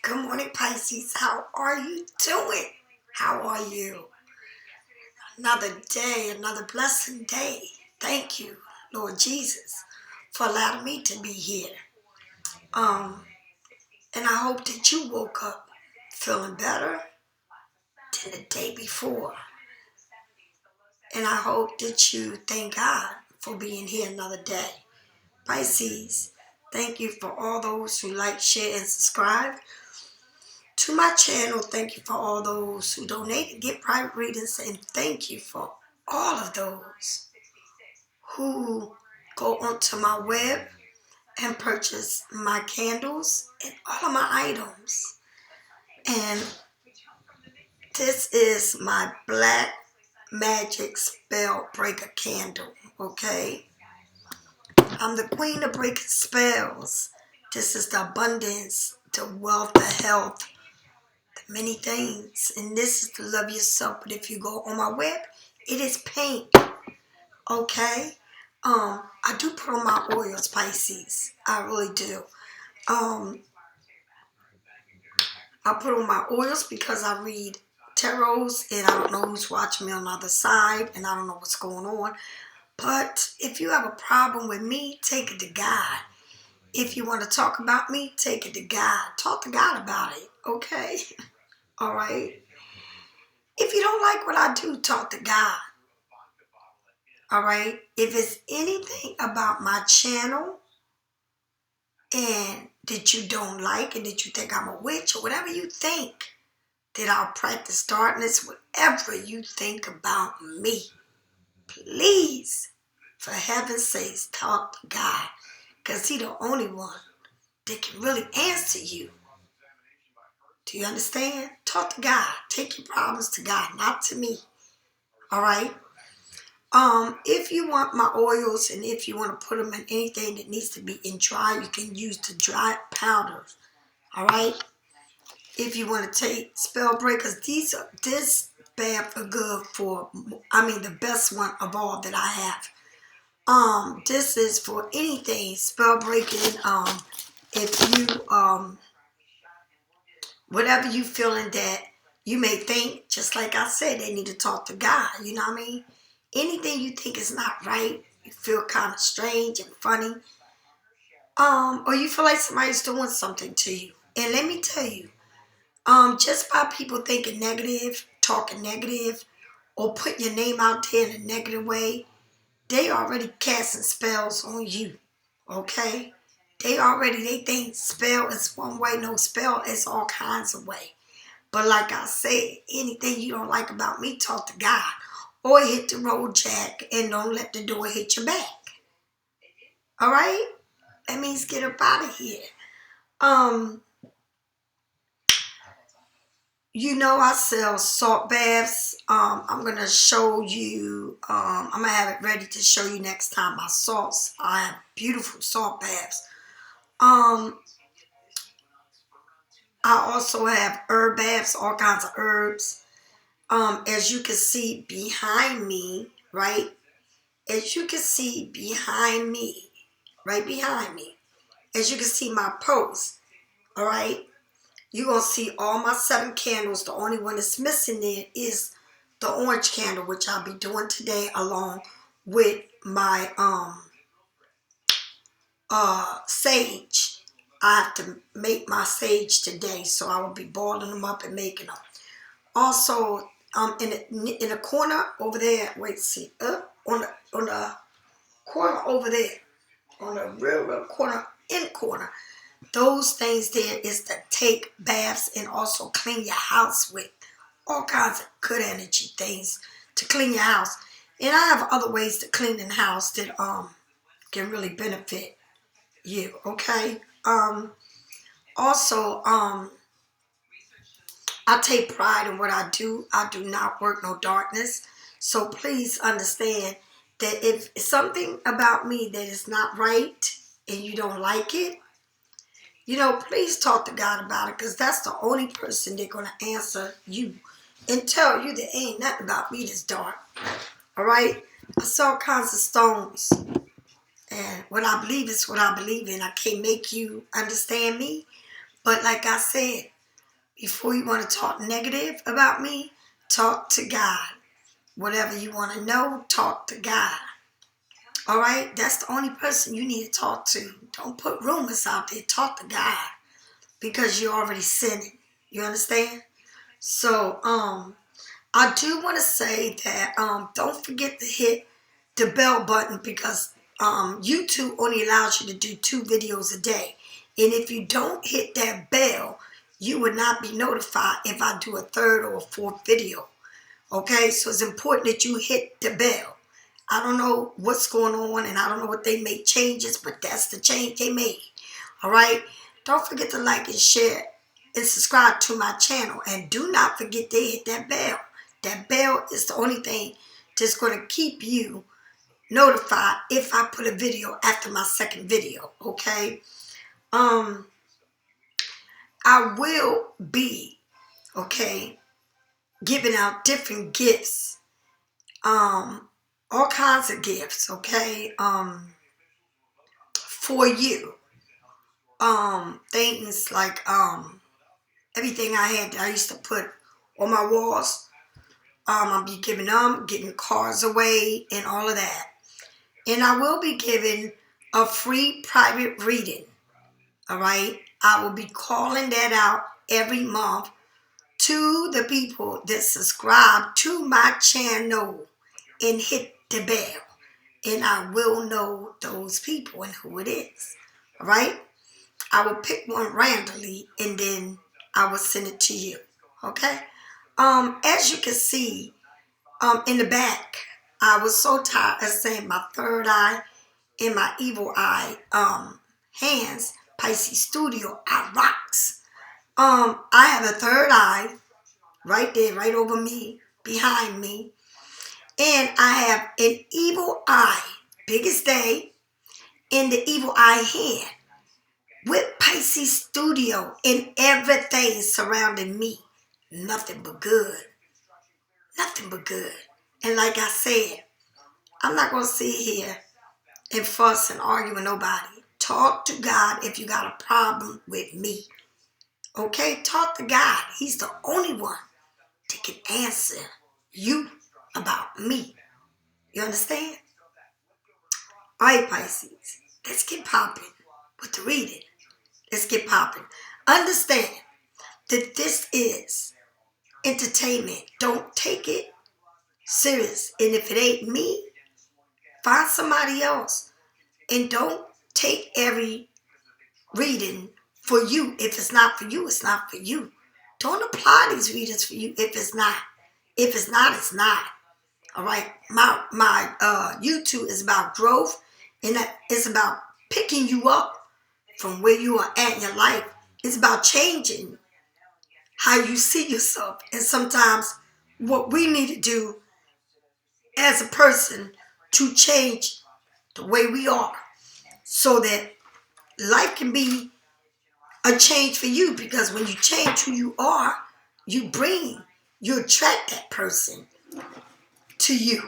Good morning, Pisces. How are you doing? How are you? Another day, another blessed day. Thank you, Lord Jesus, for allowing me to be here. And I hope that you woke up feeling better than the day before. And I hope that you thank God for being here another day. Pisces, thank you for all those who like, share, and subscribe to my channel. Thank you for all those who donate and get private readings, and thank you for all of those who go onto my web and purchase my candles and all of my items. And this is my Black Magic Spell Breaker candle, okay? I'm the queen of breaking spells. This is the abundance, the wealth, the health, many things, and this is to love yourself. But if you go on my web, it is pink, okay? I do put on my oils, Pisces. I really do. I put on my oils because I read tarots, and I don't know who's watching me on the other side, and I don't know what's going on. But if you have a problem with me, take it to God. If you want to talk about me, take it to God. Talk to God about it, okay? All right? If you don't like what I do, talk to God. All right? If it's anything about my channel and that you don't like and that you think I'm a witch or whatever you think, that I'll practice darkness, whatever you think about me, please, for heaven's sakes, talk to God. Because He's the only one that can really answer you. Do you understand? Talk to God. Take your problems to God, not to me. All right? If you want my oils and if you want to put them in anything that needs to be in dry, you can use the dry powders. All right? If you want to take spell breakers, this bath are good for, the best one of all that I have. This is for anything spell breaking. If you whatever you feeling that you may think, just like I said, they need to talk to God. You know what I mean? Anything you think is not right, you feel kind of strange and funny, or you feel like somebody's doing something to you. And let me tell you, just by people thinking negative, talking negative, or putting your name out there in a negative way, they already casting spells on you, okay? They think spell is one way, no, spell is all kinds of way. But like I said, anything you don't like about me, talk to God. Or hit the road jack and don't let the door hit your back. All right? That means get up out of here. You know I sell salt baths. I'm going to show you. I'm going to have it ready to show you next time my salts. I have beautiful salt baths. I also have herb baths, all kinds of herbs. As you can see behind me, right? As you can see behind me, right behind me, as you can see my post, all right? You're going to see all my 7 candles. The only one that's missing there is the orange candle, which I'll be doing today along with my sage. I have to make my sage today, so I will be boiling them up and making them. Also, in the corner over there, wait, see, on the corner over there, on the real corner, in corner, those things there is to take baths and also clean your house with. All kinds of good energy things to clean your house. And I have other ways to clean the house that can really benefit you, okay? Also, I take pride in what I do. I do not work no darkness. So please understand that if something about me that is not right and you don't like it, please talk to God about it, because that's the only person that's going to answer you and tell you there ain't nothing about me that's dark. All right? I sell all kinds of stones. And what I believe is what I believe in. I can't make you understand me. But like I said, Before you want to talk negative about me, talk to God. Whatever you want to know, talk to God. All right? That's the only person you need to talk to. Don't put rumors out there. Talk to God. Because you're already sinning. You understand? So, I do want to say that don't forget to hit the bell button because YouTube only allows you to do 2 videos a day. And if you don't hit that bell, you will not be notified if I do a 3rd or a 4th video. Okay, so it's important that you hit the bell. I don't know what's going on and I don't know what they made changes, but that's the change they made. All right, don't forget to like and share and subscribe to my channel. And do not forget to hit that bell. That bell is the only thing that's going to keep you notified if I put a video after my 2nd video, okay? I will be, okay, giving out different gifts, all kinds of gifts, okay, for you. Things like everything I had that I used to put on my walls. I'll be giving them, getting cards away, and all of that. And I will be giving a free private reading. All right? I will be calling that out every month to the people that subscribe to my channel and hit the bell. And I will know those people and who it is. All right? I will pick one randomly and then I will send it to you. Okay? As you can see, in the back, I was so tired of saying my 3rd eye and my evil eye hands. Pisces Studio, I rocks. I have a 3rd eye right there, right over me, behind me. And I have an evil eye, biggest day, in the evil eye hand. With Pisces Studio and everything surrounding me. Nothing but good. Nothing but good. And like I said, I'm not going to sit here and fuss and argue with nobody. Talk to God if you got a problem with me. Okay? Talk to God. He's the only one that can answer you about me. You understand? All right, Pisces. Let's get popping with the reading. Let's get popping. Understand that this is entertainment. Don't take it serious. And if it ain't me, find somebody else. And don't take every reading for you. If it's not for you, it's not for you. Don't apply these readings for you if it's not. If it's not, it's not. All right? My you.To is about growth. And that is about picking you up from where you are at in your life. It's about changing how you see yourself. And sometimes what we need to do as a person to change the way we are so that life can be a change for you. Because when you change who you are, you attract that person to you,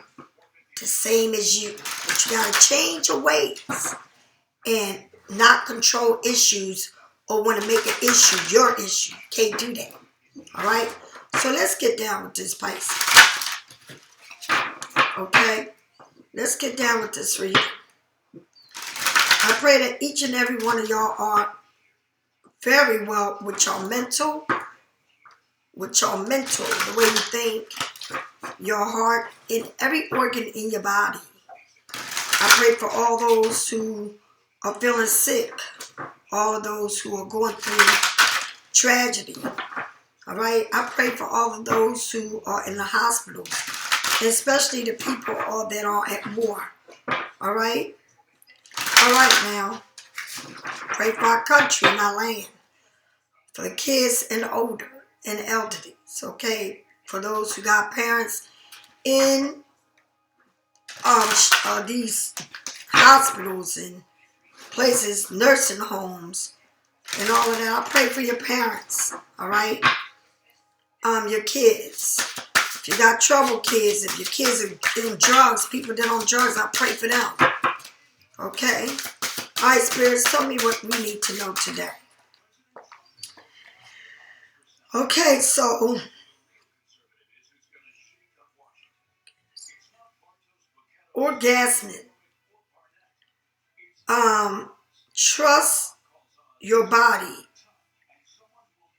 the same as you. But you got to change your ways and not control issues or want to make an issue your issue. You can't do that. All right? So let's get down with this, Pisces. Okay? Let's get down with this reading. I pray that each and every one of y'all are very well with your mental, the way you think, your heart, and every organ in your body. I pray for all those who are feeling sick, all of those who are going through tragedy. All right? I pray for all of those who are in the hospital, especially the people that are at war. All right? All right now. Pray for our country and our land. For the kids and the older and the elderly. It's okay. For those who got parents in these hospitals and places, nursing homes, and all of that. I pray for your parents. All right? Your kids. If you got troubled kids, if your kids are in drugs, people that are on drugs, I pray for them. Okay? All right, spirits, tell me what we need to know today. Okay, so orgasmic. Trust your body.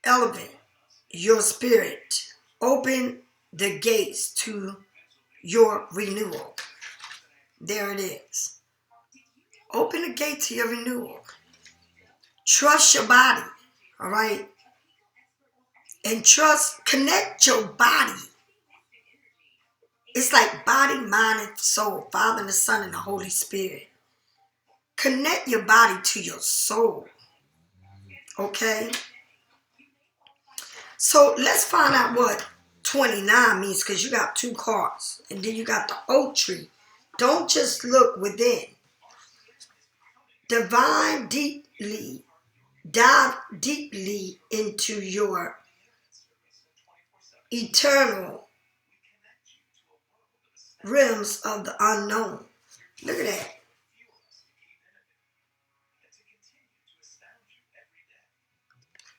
Elevate your spirit. Open the gates to your renewal. There it is. Open the gate to your renewal. Trust your body. All right. And connect your body. It's like body, mind, and soul. Father and the Son and the Holy Spirit. Connect your body to your soul. Okay? So let's find out what 29 means, because you got two cards. And then you got the oak tree. Don't just look within. Dive deeply into your eternal realms of the unknown. Look at that.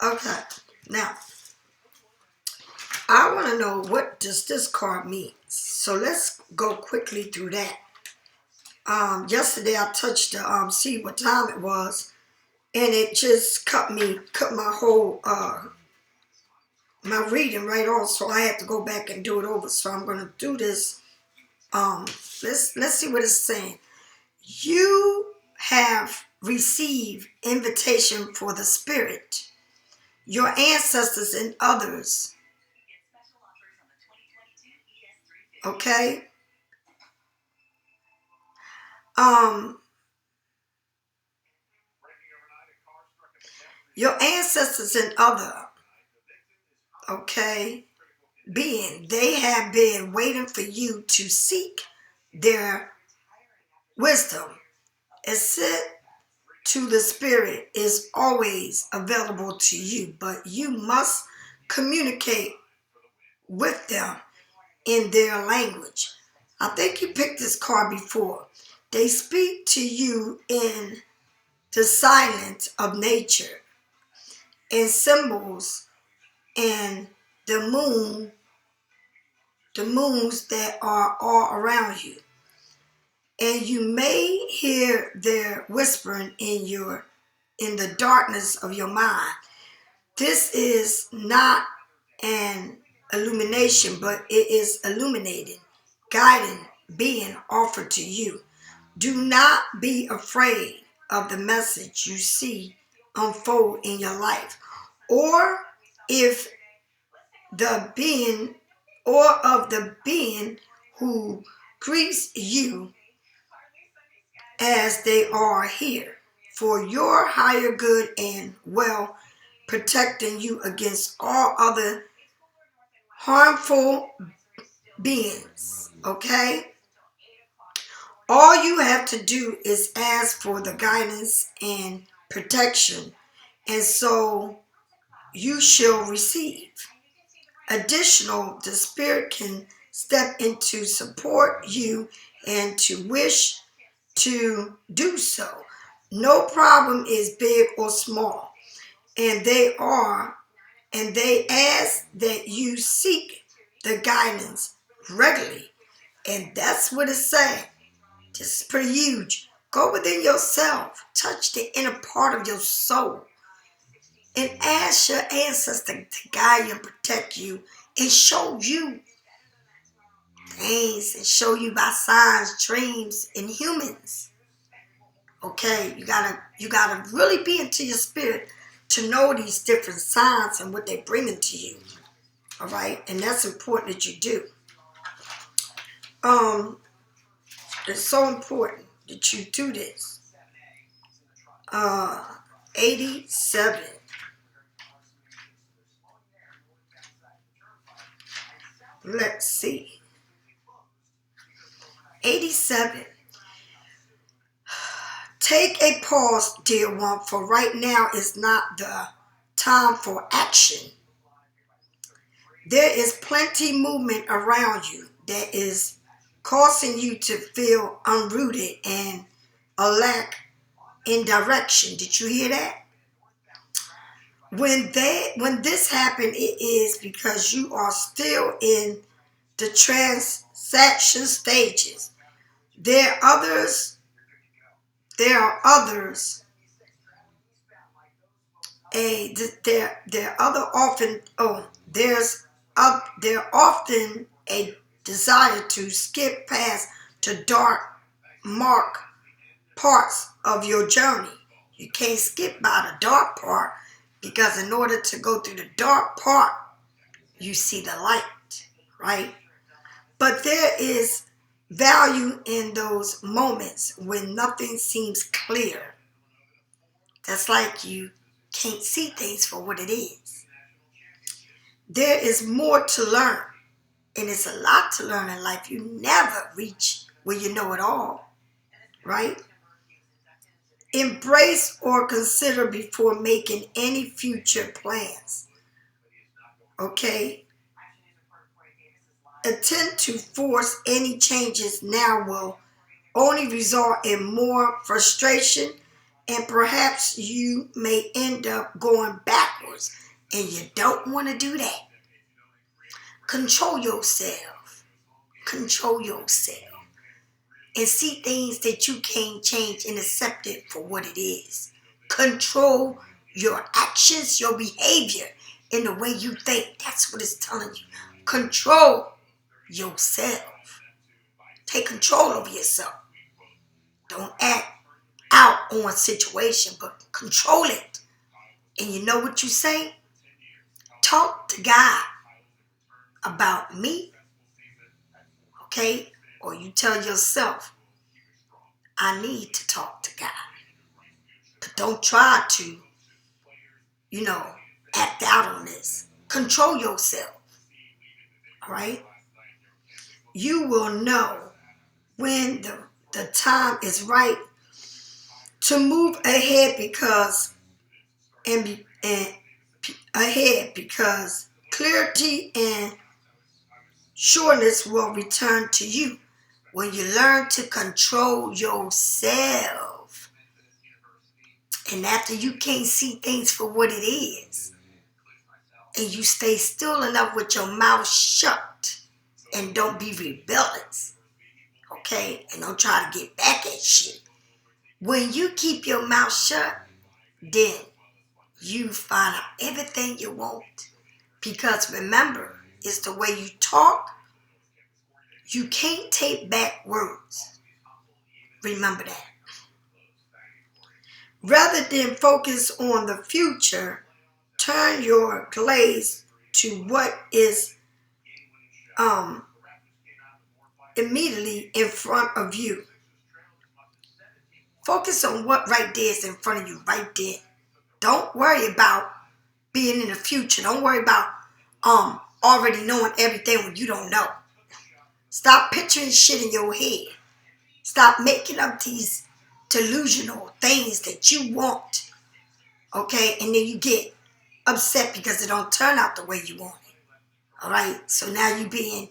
Okay, now I want to know, what does this card mean? So let's go quickly through that. Yesterday I touched the see what time it was, and it just cut my whole my reading right off. So I had to go back and do it over. So I'm gonna do this. Let's see what it's saying. You have received invitation for the spirit, your ancestors and others. Okay. Your ancestors and other, okay, being, they have been waiting for you to seek their wisdom. Ascent to the spirit is always available to you, but you must communicate with them in their language. I think you picked this card before. They speak to you in the silence of nature, in symbols, and the moons that are all around you. And you may hear their whispering in the darkness of your mind. This is not an illumination, but it is illuminating, guiding, being offered to you. Do not be afraid of the message you see unfold in your life, or if the being of the being who greets you as they are here for your higher good and well, protecting you against all other harmful beings. Okay? All you have to do is ask for the guidance and protection, and so you shall receive. Additional, the spirit can step in to support you and to wish to do so. No problem is big or small, and they ask that you seek the guidance regularly. And that's what it's saying. This is pretty huge. Go within yourself, touch the inner part of your soul, and ask your ancestor to guide you and protect you and show you things, and show you by signs, dreams, and humans. Okay, you gotta really be into your spirit to know these different signs and what they're bringing to you. All right, and that's important that you do. It's so important that you do this. 87. Let's see. 87. Take a pause, dear one, for right now is not the time for action. There is plenty movement around you that is causing you to feel unrooted and a lack in direction. Did you hear that? When this happened, it is because you are still in the transaction stages. There are others. There are others. There other often. Oh, there often a desire to skip past to dark mark parts of your journey. You can't skip by the dark part, because in order to go through the dark part, you see the light, right? But there is value in those moments when nothing seems clear. That's like you can't see things for what it is. There is more to learn, and it's a lot to learn in life. You never reach where you know it all, right? Embrace or consider before making any future plans. Okay? Attempt to force any changes now will only result in more frustration, and perhaps you may end up going backwards, and you don't want to do that. Control yourself. Control yourself. And see things that you can't change and accept it for what it is. Control your actions, your behavior, and the way you think. That's what it's telling you. Control yourself. Take control over yourself. Don't act out on a situation, but control it. And you know what you say? Talk to God about me, okay? Or you tell yourself, I need to talk to God. But don't try to, act out on this. Control yourself, all right? You will know when the time is right to move ahead because clarity and sureness will return to you when you learn to control yourself. And after you can't see things for what it is, and you stay still enough with your mouth shut and don't be rebellious, okay? And don't try to get back at shit. When you keep your mouth shut, then you find out everything you want. Because remember, it's the way you talk. You can't take back words. Remember that. Rather than focus on the future, turn your gaze to what is immediately in front of you. Focus on what right there is in front of you, right there. Don't worry about being in the future. Don't worry about already knowing everything when you don't know. Stop picturing shit in your head. Stop making up these delusional things that you want. Okay? And then you get upset because it don't turn out the way you want it. Alright? So now you being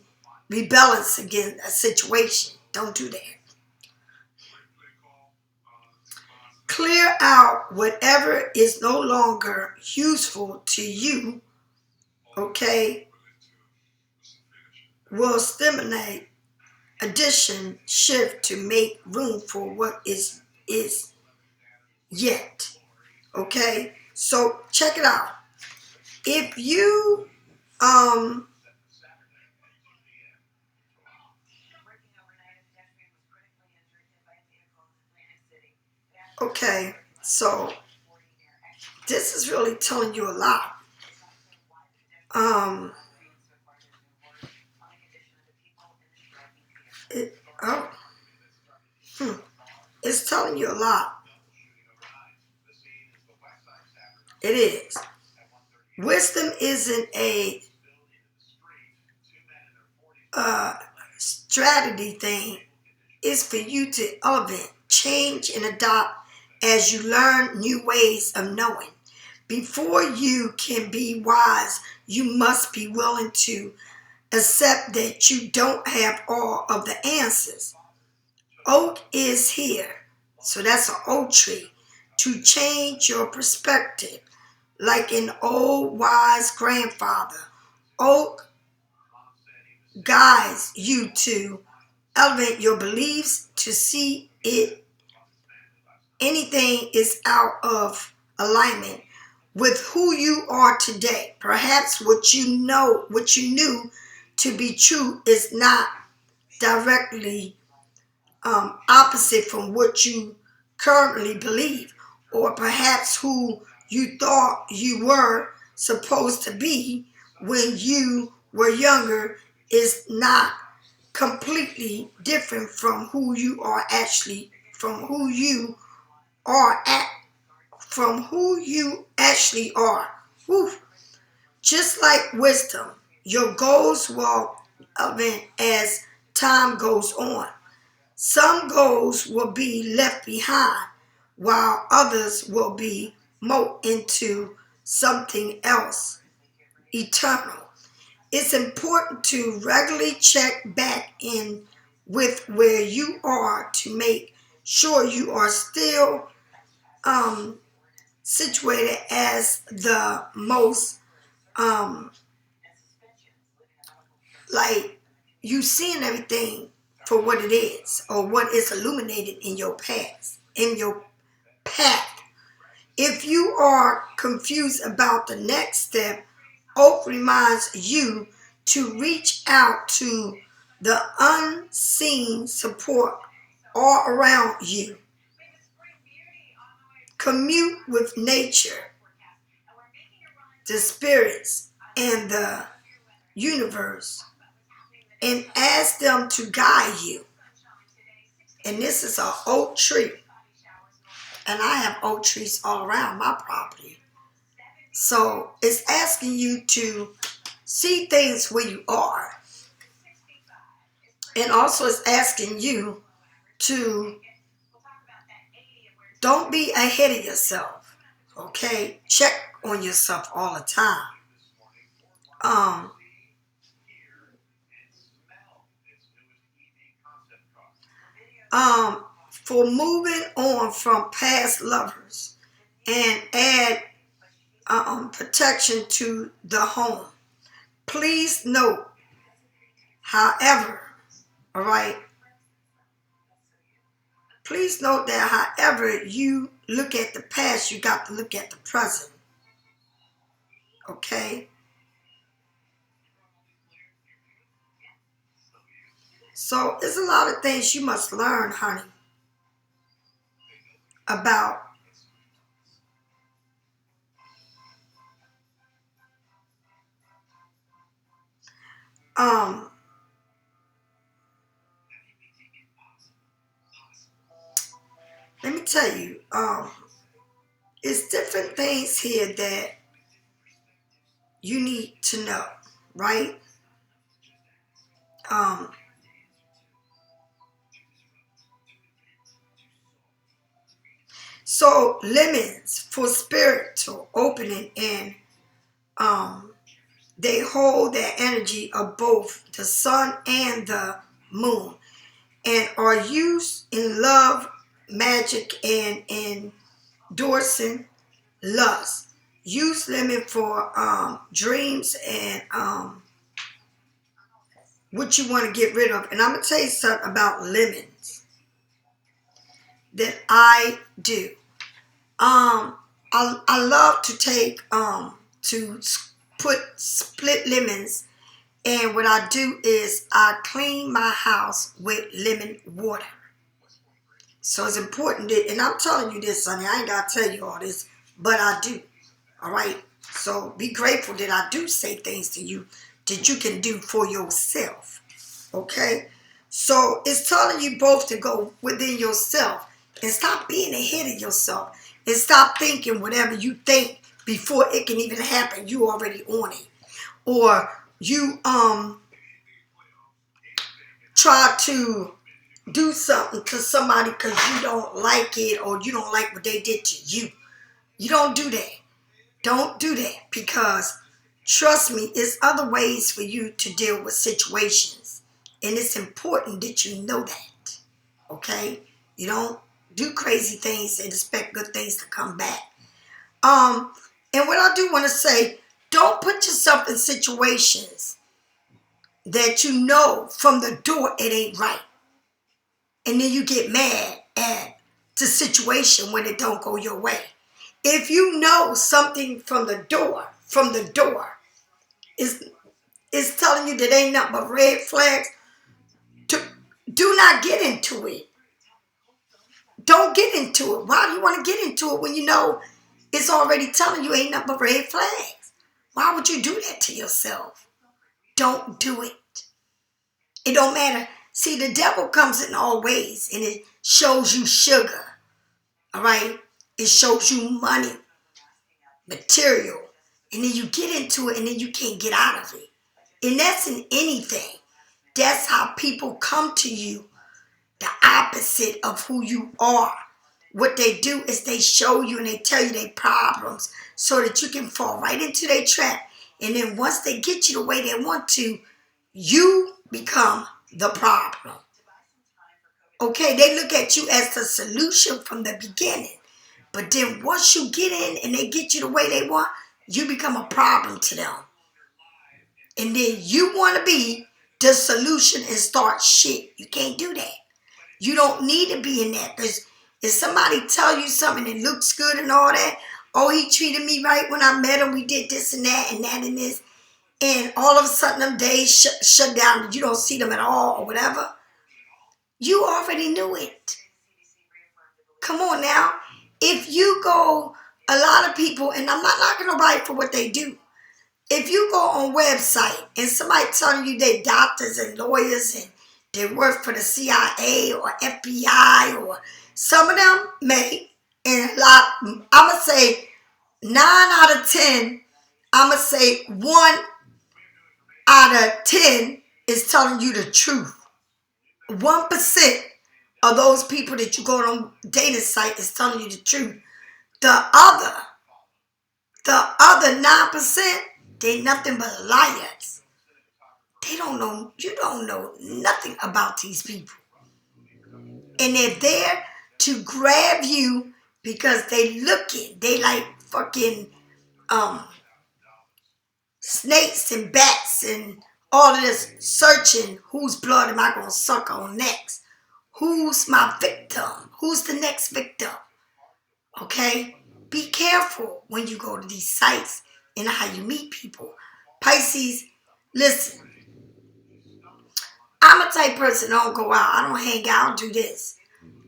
rebellious against a situation. Don't do that. Clear out whatever is no longer useful to you, okay, will stimulate addition, shift to make room for what is yet, okay? So check it out. If you, okay, so this is really telling you a lot. It's telling you a lot. It is. Wisdom isn't a strategy thing. It's for you to elevate, change, and adopt as you learn new ways of knowing. Before you can be wise, you must be willing to accept that you don't have all of the answers. Oak is here, so that's an oak tree, to change your perspective. like an old wise grandfather. Oak guides you to elevate your beliefs, to see it anything is out of alignment with who you are today. Perhaps what you knew to be true is not directly opposite from what you currently believe, or perhaps who you thought you were supposed to be when you were younger is not completely different from who you are actually, from who you actually are. Whew. Just like wisdom, your goals will event as time goes on. Some goals will be left behind, while others will be morphed into something else eternal. It's important to regularly check back in with where you are to make sure you are still situated as the most like you seeing everything for what it is, or what is illuminated in your past, in your path. If you are confused about the next step, Oak reminds you to reach out to the unseen support all around you. Commute with nature, the spirits, and the universe, and ask them to guide you. And this is an oak tree. And I have oak trees all around my property. So it's asking you to see things where you are. And also it's asking you to don't be ahead of yourself. Okay? Check on yourself all the time. For moving on from past lovers and add protection to the home. Please note, however, all right, please note that however you look at the past, you got to look at the present. Okay? So there's a lot of things you must learn, honey, about let me tell you, it's different things here that you need to know, right? So lemons for spiritual opening, and they hold that energy of both the sun and the moon, and are used in love, magic, and endorsing lust. Use lemon for dreams and what you want to get rid of. And I'm going to tell you something about lemons that I do. I love to take to put split lemons, and what I do is I clean my house with lemon water. So it's important that, and I'm telling you this, honey, I ain't got to tell you all this, but I do. All right? So be grateful that I do say things to you that you can do for yourself. Okay? So it's telling you both to go within yourself and stop being ahead of yourself, and stop thinking whatever you think before it can even happen. You already on it. Or you try to do something to somebody because you don't like it, or you don't like what they did to you. You don't do that. Don't do that, because trust me, there's other ways for you to deal with situations. And it's important that you know that. Okay? You don't do crazy things and expect good things to come back. And what I do want to say, don't put yourself in situations that you know from the door it ain't right. And then you get mad at the situation when it don't go your way. If you know something from the door is telling you that ain't nothing but red flags, do not get into it. Don't get into it. Why do you want to get into it when you know it's already telling you ain't nothing but red flags? Why would you do that to yourself? Don't do it. It don't matter. See, the devil comes in all ways, and it shows you sugar. All right? It shows you money, material. And then you get into it, and then you can't get out of it. And that's in anything. That's how people come to you, the opposite of who you are. What they do is they show you and they tell you their problems so that you can fall right into their trap. And then once they get you the way they want to, you become the problem. Okay, they look at you as the solution from the beginning. But then once you get in and they get you the way they want, you become a problem to them. And then you want to be the solution and start shit. You can't do that. You don't need to be in that. Because if somebody tell you something that looks good and all that, oh, he treated me right when I met him, we did this and that and this, and all of a sudden them days shut down, you don't see them at all or whatever, you already knew it. Come on now. If you go, a lot of people, and I'm not knocking nobody for what they do. If you go on website and somebody telling you they doctors and lawyers and they work for the CIA or FBI, or some of them may, and a lot, I'm going to say 9 out of 10, I'm going to say 1 out of 10 is telling you the truth. 1% of those people that you go on dating site is telling you the truth. The other 9%, they nothing but liars. They don't know, you don't know nothing about these people. And they're there to grab you because they looking. They like fucking snakes and bats and all of this, searching whose blood am I going to suck on next? Who's my victim? Who's the next victim? Okay? Be careful when you go to these sites and how you meet people. Pisces, listen. I'm a type person, I don't go out, I don't hang out, I don't do this.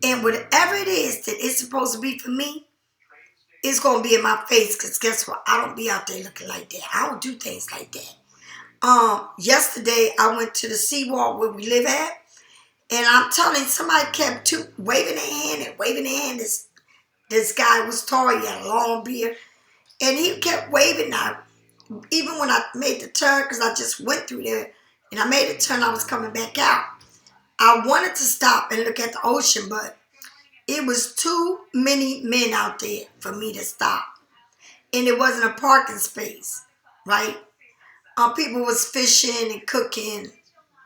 And whatever it is that it's supposed to be for me, it's going to be in my face, because guess what? I don't be out there looking like that. I don't do things like that. Yesterday, I went to the seawall where we live at, and I'm telling you, somebody kept waving their hand and waving their hand. This guy was tall, he had a long beard, and he kept waving. Now, even when I made the turn, because I just went through there, and I made a turn, I was coming back out. I wanted to stop and look at the ocean, but it was too many men out there for me to stop. And it wasn't a parking space, right? People was fishing and cooking.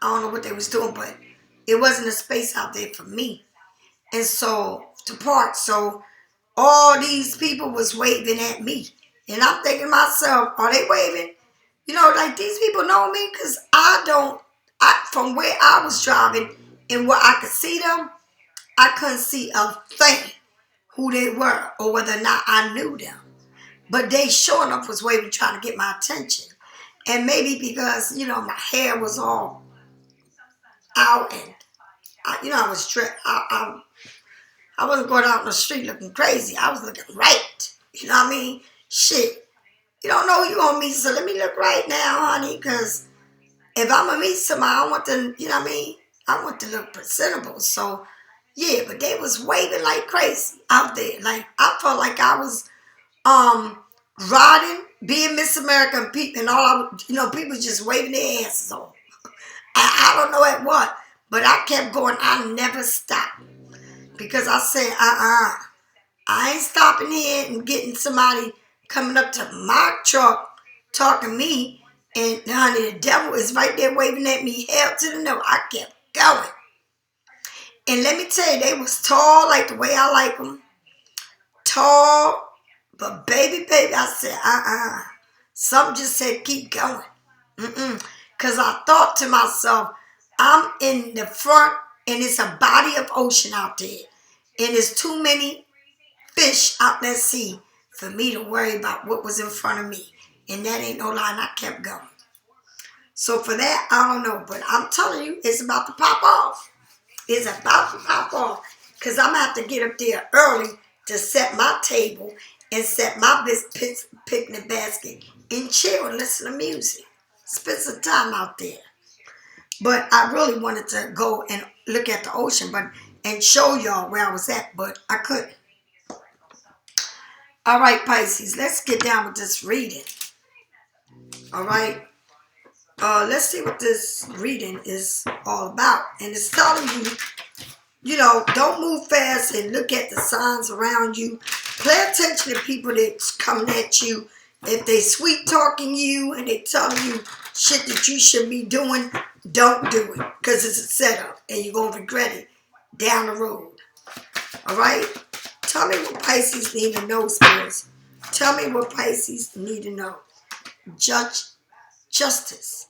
I don't know what they was doing, but it wasn't a space out there for me. And so, to park. So, all these people was waving at me. And I'm thinking to myself, are they waving? You know, like these people know me, because from where I was driving and where I could see them, I couldn't see a thing who they were or whether or not I knew them. But they sure enough was waving, trying to get my attention. And maybe because, you know, my hair was all out and, I was dressed. I wasn't going out on the street looking crazy. I was looking right. You know what I mean? Shit. You don't know who you're going to meet, so let me look right now, honey, because if I'm going to meet somebody, I want to, you know what I mean? I want to look presentable. So, yeah, but they was waving like crazy out there. Like, I felt like I was riding, being Miss America, and all people just waving their asses on. I don't know at what, but I kept going. I never stopped. Because I said, I ain't stopping here and getting somebody coming up to my truck talking to me, and honey, the devil is right there waving at me, hell to the no. I kept going. And let me tell you, they was tall like the way I like them. Tall, But baby, I said, Something just said, keep going. Because I thought to myself, I'm in the front and it's a body of ocean out there. And there's too many fish out that sea for me to worry about what was in front of me. And that ain't no lie, and I kept going. So for that, I don't know. But I'm telling you, it's about to pop off. It's about to pop off. Because I'm going to have to get up there early to set my table and set my picnic basket and chill and listen to music. Spend some time out there. But I really wanted to go and look at the ocean and show y'all where I was at, but I couldn't. All right, Pisces, let's get down with this reading. All right. Let's see what this reading is all about. And it's telling you, don't move fast and look at the signs around you. Pay attention to people that's coming at you. If they sweet talking you and they telling you shit that you should be doing, don't do it. Because it's a setup and you're going to regret it down the road. All right? Tell me what Pisces need to know, spirits. Tell me what Pisces need to know. Justice.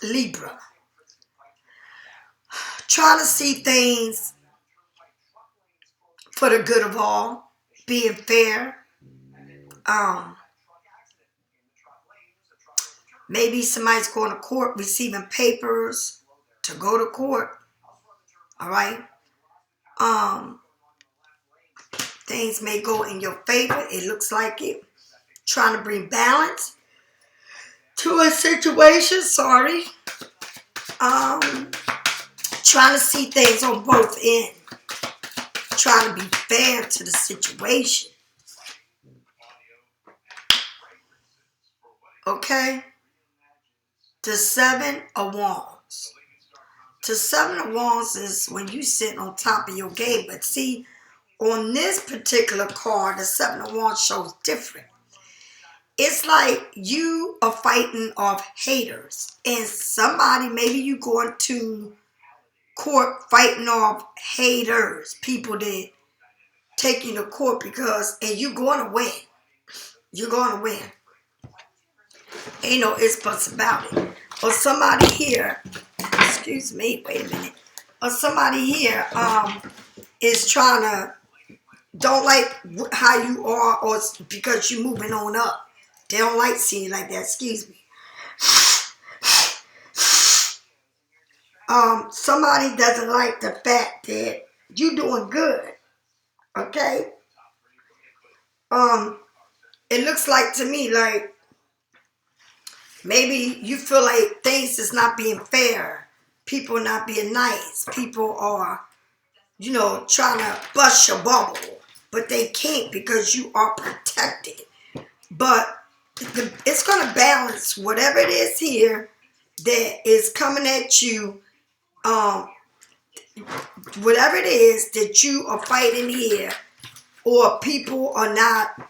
Libra. Trying to see things for the good of all. Being fair. Maybe somebody's going to court receiving papers to go to court. All right. Things may go in your favor. It looks like it. Trying to bring balance to a situation. Sorry. Trying to see things on both ends. Trying to be fair to the situation. Okay? The Seven of Wands. The Seven of Wands is when you sit on top of your game. But see, on this particular card, the Seven of Wands shows different. It's like you are fighting off haters. And somebody, maybe you going to court fighting off haters. People that take you to court and you're going to win. You're going to win. Ain't no ifs, buts about it. Or somebody here, excuse me, wait a minute. Or somebody here is trying to, don't like how you are or because you're moving on up. They don't like seeing you like that, excuse me. Somebody doesn't like the fact that you're doing good. Okay? It looks like to me like maybe you feel like things is not being fair. People not being nice. People are, trying to bust your bubble. But they can't because you are protected. But it's going to balance whatever it is here that is coming at you. Whatever it is that you are fighting here. Or people are not.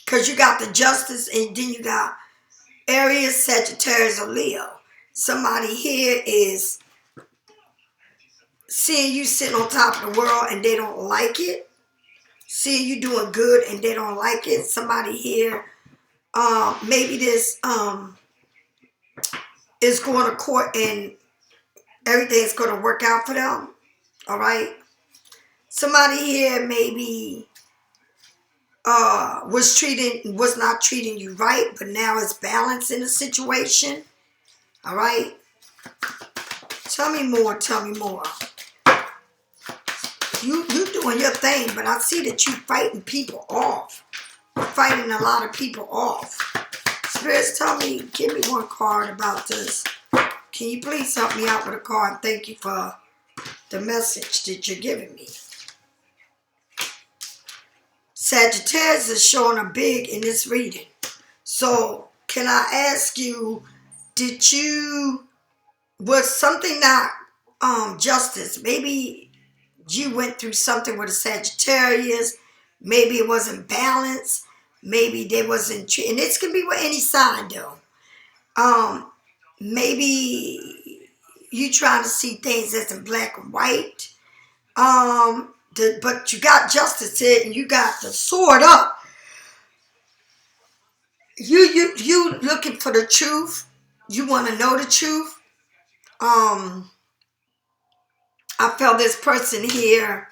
Because you got the Justice and then you got Aries, Sagittarius, or Leo. Somebody here is seeing you sitting on top of the world and they don't like it. Seeing you doing good and they don't like it. Somebody here, maybe this is going to court and everything's going to work out for them. All right. Somebody here maybe was not treating you right, but now it's balancing the situation. All right. Tell me more. You doing your thing, but I see that you fighting people off. You're fighting a lot of people off. Spirits, give me one card about this. Can you please help me out with a card? Thank you for the message that you're giving me. Sagittarius is showing a big in this reading. So, can I ask you, was something not justice? Maybe you went through something with a Sagittarius. Maybe it wasn't balanced. Maybe they wasn't, and this can be with any sign though. Maybe you trying to see things as in black and white. but you got justice here, and you got the sword up. You looking for the truth. You want to know the truth. I felt this person here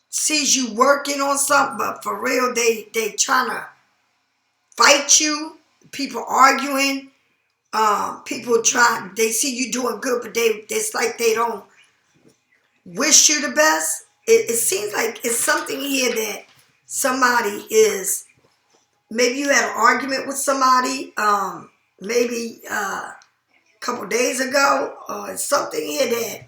sees you working on something, but for real, they trying to fight you. People arguing. People they see you doing good, but it's like they don't wish you the best. It seems like it's something here that somebody is, maybe you had an argument with somebody, maybe a couple days ago, or it's something here that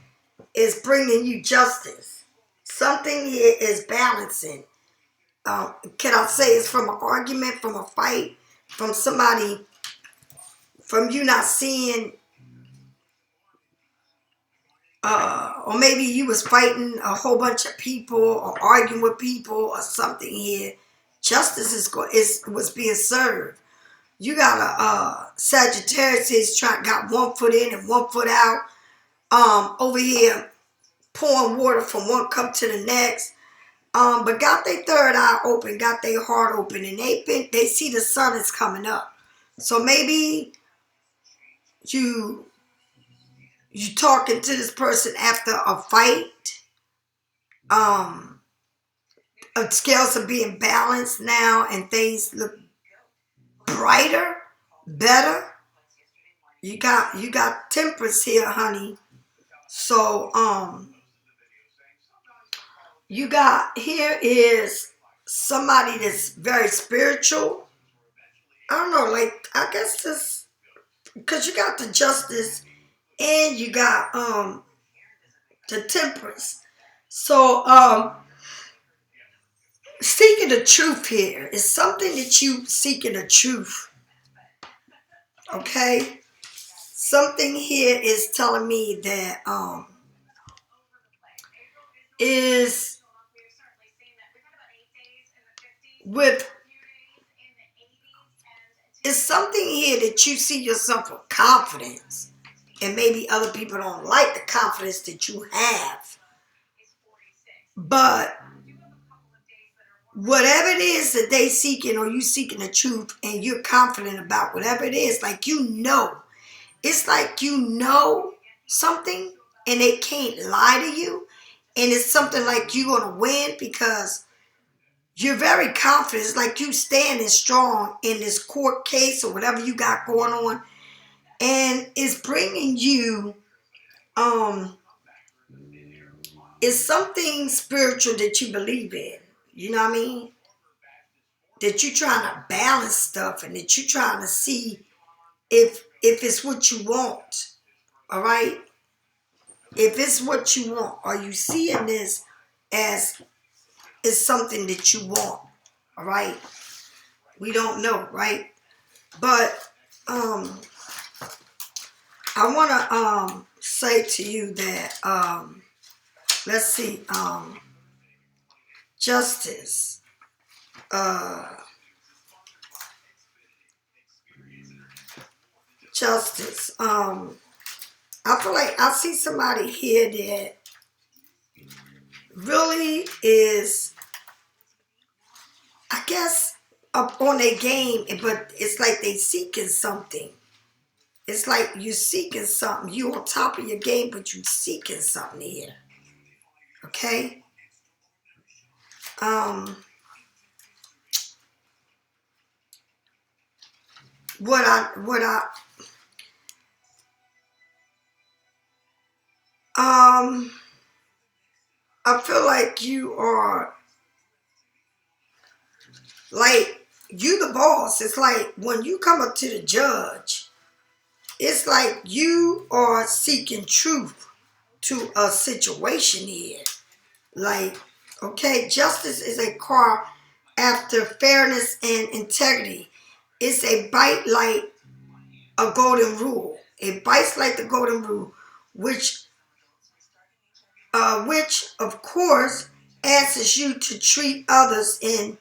is bringing you justice. Something here is balancing. Can I say it's from an argument, from a fight, from somebody, from you not seeing, or maybe you was fighting a whole bunch of people or arguing with people or something here. Justice was being served. You got a Sagittarius got one foot in and one foot out. Over here pouring water from one cup to the next. But got their third eye open, got their heart open, and they see the sun is coming up. So maybe you talking to this person after a fight. Scales are being balanced now, and things look brighter, better. You got Temperance here, honey. So you got, here is somebody that's very spiritual. I don't know, like, I guess this, because you got the Justice and you got the Temperance. So seeking the truth here is something that you seeking the truth. Okay? Something here is telling me that is with, it's something here that you see yourself with confidence, and maybe other people don't like the confidence that you have. But whatever it is that they seeking, or you seeking the truth, and you're confident about whatever it is, like it's like you know something, and they can't lie to you, and it's something like you're gonna win because you're very confident. It's like you standing strong in this court case or whatever you got going on, and it's bringing you it's something spiritual that you believe in. You know what I mean? That you're trying to balance stuff, and that you're trying to see if it's what you want. All right? If it's what you want, are you seeing this as it's something that you want? All right? We don't know, right? But I want to say to you that let's see, Justice, Justice, I feel like I see somebody here that really is, I guess, up on their game, but it's like they seeking something. It's like you seeking something. You on top of your game, but you seeking something here. Okay? I feel like you are, like, you the boss. It's like when you come up to the judge, it's like you are seeking truth to a situation here. Like, okay, justice is a cry after fairness and integrity. It's a bite like a golden rule. It bites like the golden rule, which of course asks you to treat others in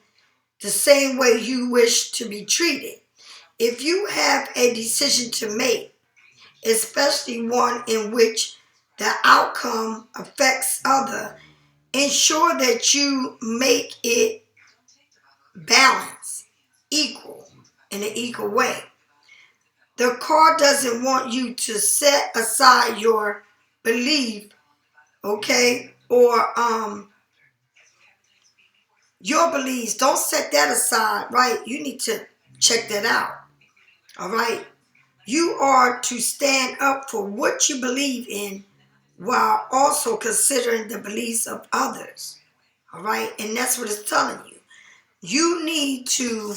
the same way you wish to be treated. If you have a decision to make, especially one in which the outcome affects other, ensure that you make it balanced, equal, in an equal way. The card doesn't want you to set aside your belief, okay, or your beliefs. Don't set that aside, right? You need to check that out, all right? You are to stand up for what you believe in while also considering the beliefs of others, all right? And that's what it's telling you. You need to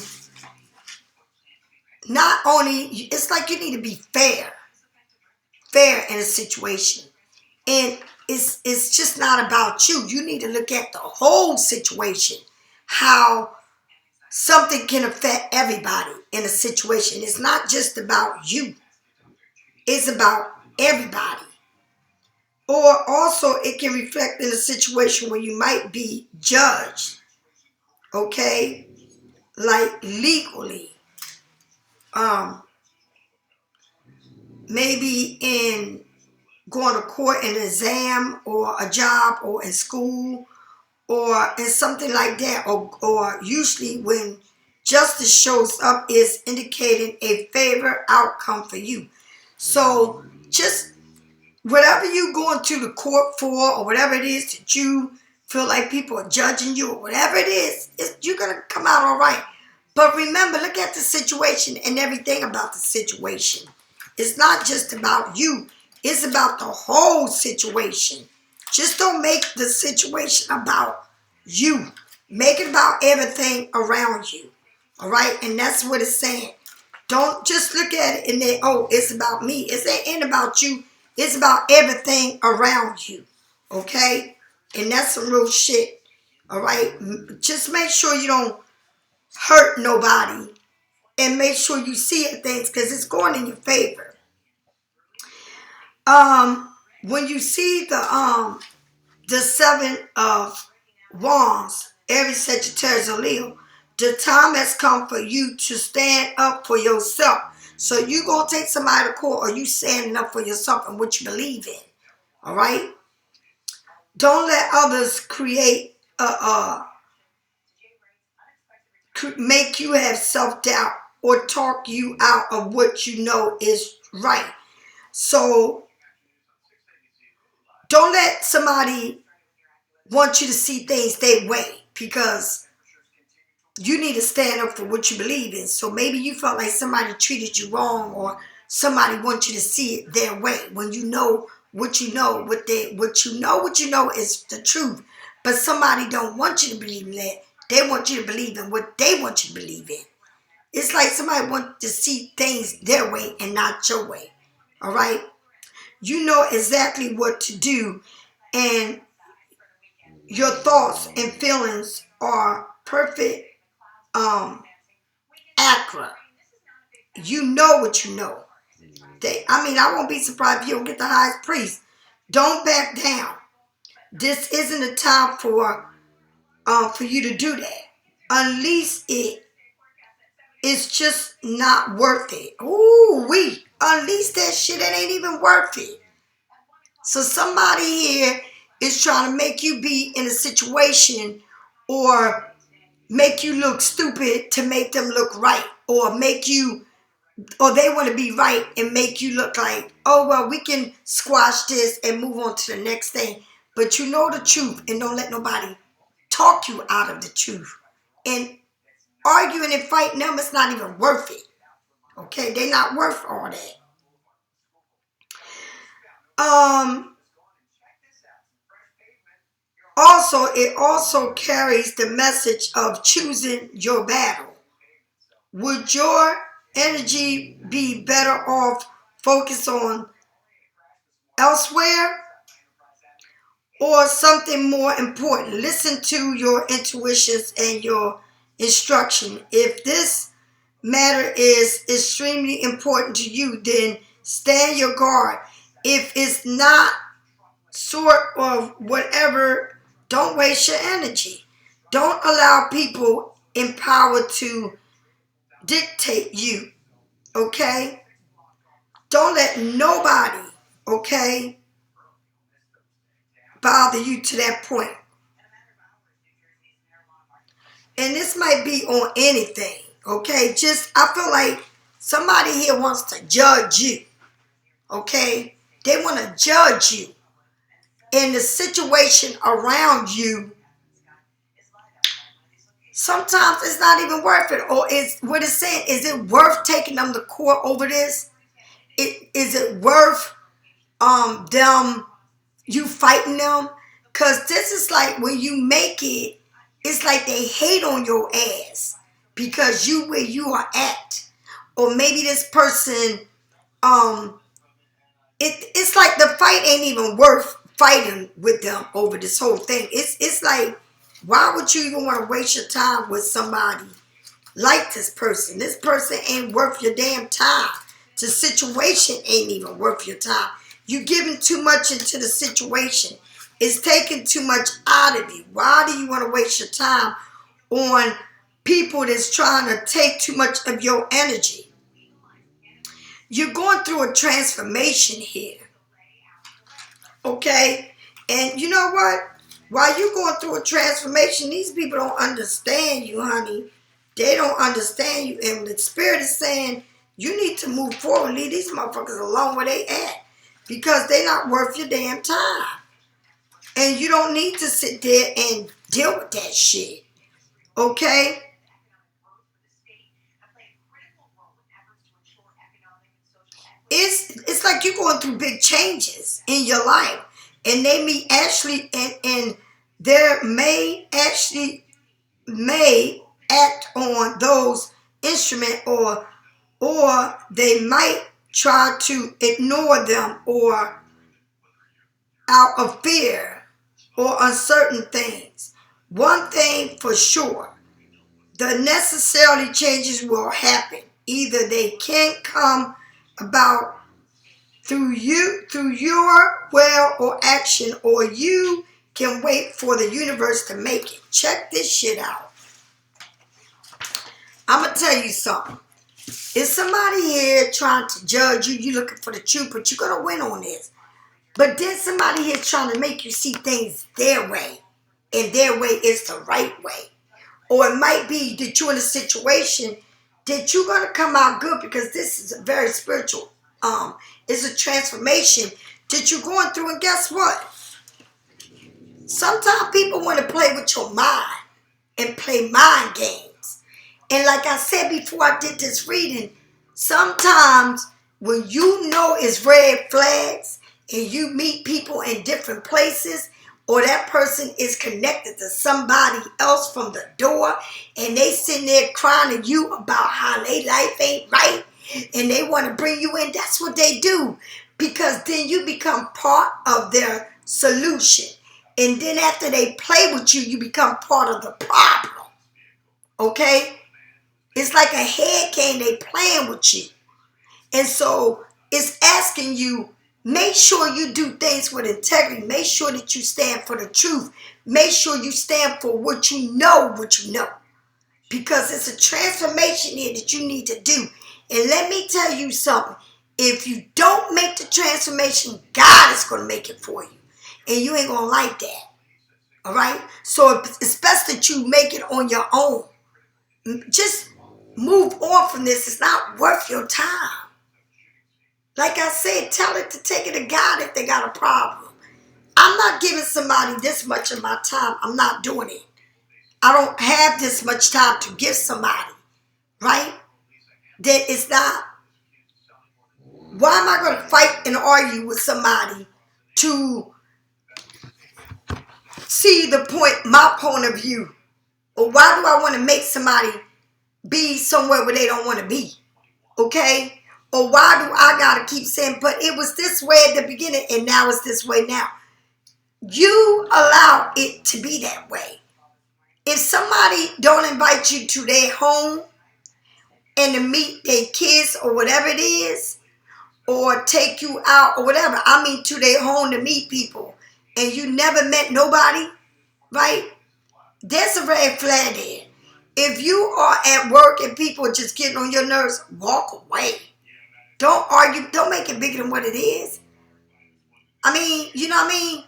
not only, it's like you need to be fair in a situation. And it's just not about you. You need to look at the whole situation, how something can affect everybody in a situation. It's not just about you. It's about everybody. Or also it can reflect in a situation where you might be judged, okay, like legally. Maybe in going to court, an exam, or a job, or in school, or in something like that, or usually when justice shows up is indicating a favorite outcome for you. So just whatever you going to the court for, or whatever it is that you feel like people are judging you, or whatever it is, you're going to come out all right. But remember, look at the situation and everything about the situation. It's not just about you. It's about the whole situation. Just don't make the situation about you. Make it about everything around you. All right? And that's what it's saying. Don't just look at it and then, oh, it's about me. It ain't about you. It's about everything around you. Okay? And that's some real shit. All right? Just make sure you don't hurt nobody. And make sure you see things because it's going in your favor. When you see the Seven of Wands, Aries, Sagittarius, or Leo, the time has come for you to stand up for yourself. So you gonna take somebody to court, or you standing up for yourself and what you believe in. All right. Don't let others make you have self-doubt or talk you out of what you know is right. So don't let somebody want you to see things their way, because you need to stand up for what you believe in. So maybe you felt like somebody treated you wrong, or somebody wants you to see it their way, when you know what you know, what you know is the truth. But somebody don't want you to believe in that. They want you to believe in what they want you to believe in. It's like somebody wants to see things their way and not your way. All right? You know exactly what to do, and your thoughts and feelings are perfect, accurate. You know what you know. I won't be surprised if you don't get the highest priest. Don't back down. This isn't a time for you to do that. Unleash it. It's just not worth it. Ooh, unleash that shit. It ain't even worth it. So somebody here is trying to make you be in a situation, or make you look stupid to make them look right, or they want to be right and make you look like, oh, well, we can squash this and move on to the next thing. But you know the truth, and don't let nobody talk you out of the truth. And arguing and fighting them, it's not even worth it. Okay? They're not worth all that. Also, it also carries the message of choosing your battle. Would your energy be better off focused on elsewhere, or something more important? Listen to your intuitions and your instruction. If this matter is extremely important to you, then stand your guard. If it's not, sort of whatever, don't waste your energy. Don't allow people in power to dictate you, okay? Don't let nobody, okay, bother you to that point. And this might be on anything, okay? Just, I feel like somebody here wants to judge you, okay? They want to judge you. And the situation around you, sometimes it's not even worth it. Or is what it's saying, is it worth taking them to court over this? Is it worth you fighting them? Because this is like when you make it, it's like they hate on your ass because you where you are at. Or maybe this person, it's like the fight ain't even worth fighting with them over this whole thing. It's like, why would you even want to waste your time with somebody like this person? This person ain't worth your damn time. The situation ain't even worth your time. You giving too much into the situation. It's taking too much out of you. Why do you want to waste your time on people that's trying to take too much of your energy? You're going through a transformation here. Okay? And you know what? While you're going through a transformation, these people don't understand you, honey. They don't understand you. And the Spirit is saying, you need to move forward. Leave these motherfuckers alone where they at. Because they're not worth your damn time. And you don't need to sit there and deal with that shit. Okay? It's like you're going through big changes in your life. And they may act on those instruments, or they might try to ignore them, or out of fear or uncertain things. One thing for sure, the necessary changes will happen. Either they can't come about through your will or action, or you can wait for the universe to make it. Check this shit out. I'm going to tell you something. Is somebody here trying to judge you? You're looking for the truth, but you're going to win on this. But then somebody here trying to make you see things their way, and their way is the right way. Or it might be that you're in a situation that you're going to come out good, because this is a very spiritual, it's a transformation that you're going through. And guess what? Sometimes people want to play with your mind and play mind games. And like I said before I did this reading, sometimes when you know it's red flags and you meet people in different places, or that person is connected to somebody else from the door, and they sitting there crying to you about how their life ain't right, and they want to bring you in, that's what they do. Because then you become part of their solution. And then after they play with you, you become part of the problem. Okay? It's like a head game, they playing with you. And so it's asking you, make sure you do things with integrity. Make sure that you stand for the truth. Make sure you stand for what you know. Because it's a transformation here that you need to do. And let me tell you something. If you don't make the transformation, God is going to make it for you. And you ain't going to like that. All right? So it's best that you make it on your own. Just move on from this. It's not worth your time. Like I said, tell it to take it to God if they got a problem. I'm not giving somebody this much of my time. I'm not doing it. I don't have this much time to give somebody. Right? That it's not. Why am I going to fight and argue with somebody to see the point, my point of view? Or why do I want to make somebody be somewhere where they don't want to be? Okay? Or why do I got to keep saying, but it was this way at the beginning and now it's this way now? You allow it to be that way. If somebody don't invite you to their home and to meet their kids or whatever it is, or take you out or whatever, I mean to their home to meet people, and you never met nobody, right? There's a red flag there. If you are at work and people are just getting on your nerves, walk away. Don't argue. Don't make it bigger than what it is. I mean, you know what I mean?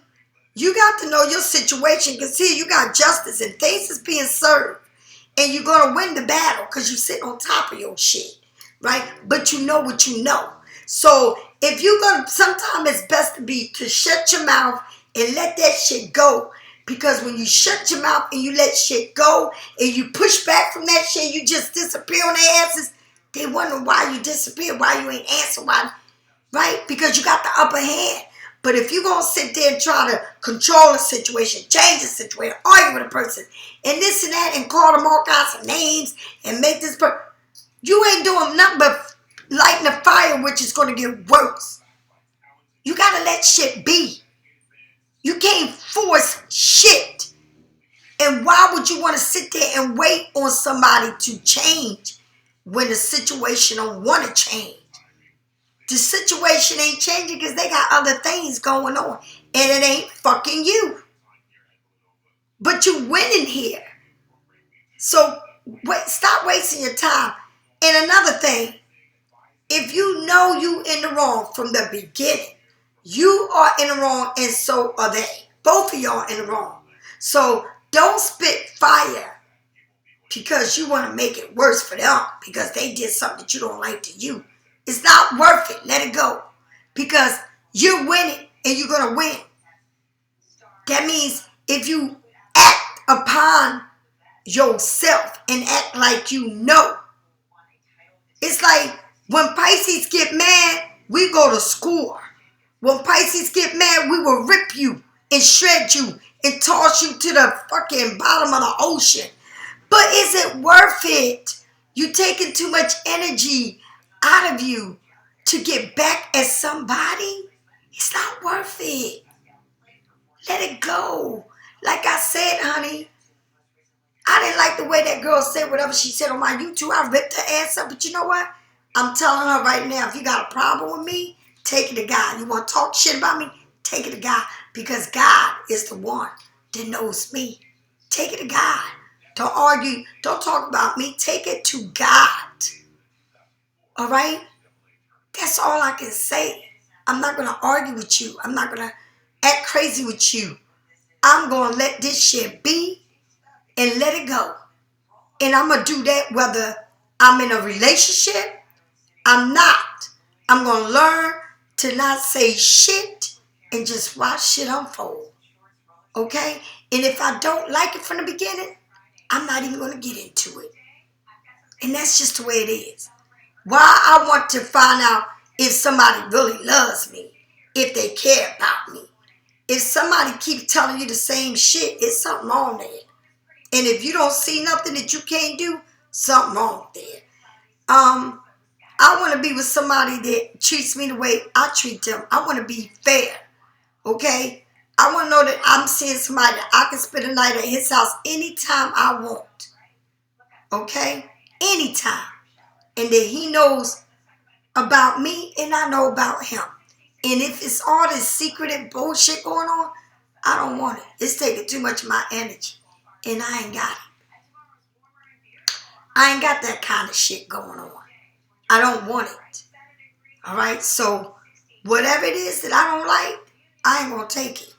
You got to know your situation, because here you got justice and things is being served. And you're going to win the battle because you sit on top of your shit, right? But you know what you know. So if you're going to, sometimes it's best to shut your mouth and let that shit go. Because when you shut your mouth and you let shit go and you push back from that shit, you just disappear on their asses. They wonder why you disappear, why you ain't answer, why, right? Because you got the upper hand. But if you're going to sit there and try to control a situation, change the situation, argue with a person, and this and that, and call them all kinds of names, and make this person, you ain't doing nothing but lighting a fire, which is going to get worse. You got to let shit be. You can't force shit. And why would you want to sit there and wait on somebody to change when the situation don't want to change? The situation ain't changing because they got other things going on. And it ain't fucking you. But you winning here. So stop wasting your time. And another thing, if you know you in the wrong from the beginning, you are in the wrong and so are they. Both of y'all in the wrong. So don't spit fire because you want to make it worse for them because they did something that you don't like to you. It's not worth it. Let it go. Because you're winning and you're going to win. That means if you act upon yourself and act like you know. It's like when Pisces get mad, we go to score. When Pisces get mad, we will rip you and shred you and toss you to the fucking bottom of the ocean. But is it worth it? You taking too much energy out of you to get back at somebody? It's not worth it. Let it go. Like I said, honey, I didn't like the way that girl said whatever she said on my YouTube. I ripped her ass up. But you know what? I'm telling her right now, if you got a problem with me, take it to God. You want to talk shit about me? Take it to God. Because God is the one that knows me. Take it to God. Don't argue. Don't talk about me. Take it to God. All right? That's all I can say. I'm not going to argue with you. I'm not going to act crazy with you. I'm going to let this shit be and let it go. And I'm going to do that whether I'm in a relationship, I'm not. I'm going to learn to not say shit and just watch shit unfold. Okay? And if I don't like it from the beginning, I'm not even going to get into it. And that's just the way it is. Why I want to find out if somebody really loves me, if they care about me. If somebody keeps telling you the same shit, it's something wrong there. And if you don't see nothing that you can't do, something wrong there. I want to be with somebody that treats me the way I treat them. I want to be fair. Okay? I want to know that I'm seeing somebody that I can spend a night at his house anytime I want. Okay? Anytime. And that he knows about me and I know about him. And if it's all this secretive bullshit going on, I don't want it. It's taking too much of my energy. And I ain't got it. I ain't got that kind of shit going on. I don't want it. All right? So whatever it is that I don't like, I ain't going to take it.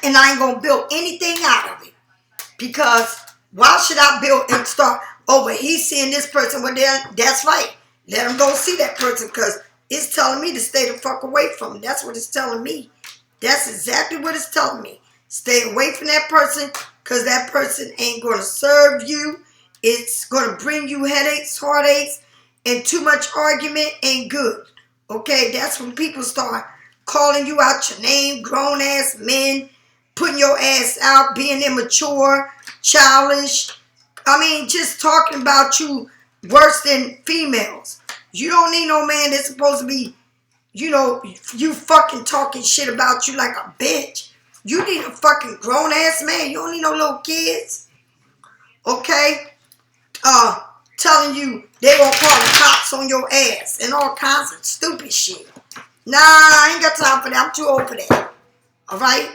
And I ain't going to build anything out of it. Because why should I build and start, oh, but he's seeing this person. Well, that's right. Let him go see that person because it's telling me to stay the fuck away from him. That's what it's telling me. That's exactly what it's telling me. Stay away from that person because that person ain't going to serve you. It's going to bring you headaches, heartaches, and too much argument ain't good. Okay, that's when people start calling you out your name, grown-ass men, putting your ass out, being immature, childish. I mean, just talking about you worse than females. You don't need no man that's supposed to be, you fucking talking shit about you like a bitch. You need a fucking grown-ass man. You don't need no little kids. Okay? Telling you they gonna call the cops on your ass and all kinds of stupid shit. Nah, I ain't got time for that. I'm too old for that. Alright?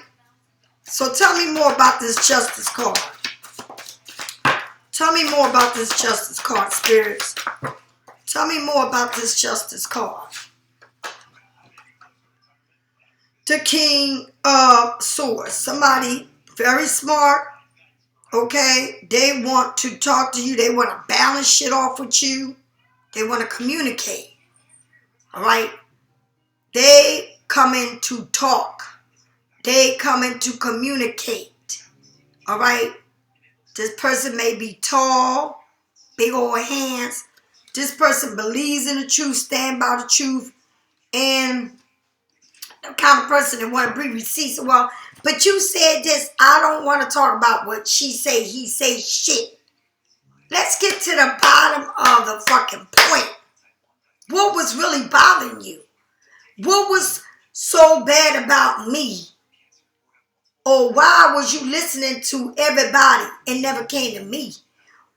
So tell me more about this justice card. Tell me more about this justice card, spirits. Tell me more about this justice card. the King of Swords. Somebody very smart, okay? They want to talk to you. They want to balance shit off with you. They want to communicate, all right? They come in to talk. They come in to communicate, all right? This person may be tall, big old hands. This person believes in the truth, stand by the truth, and the kind of person that want to bring receipts. Well, but you said this. I don't want to talk about what she say, he say shit. Let's get to the bottom of the fucking point. What was really bothering you? What was so bad about me? Or why was you listening to everybody and never came to me?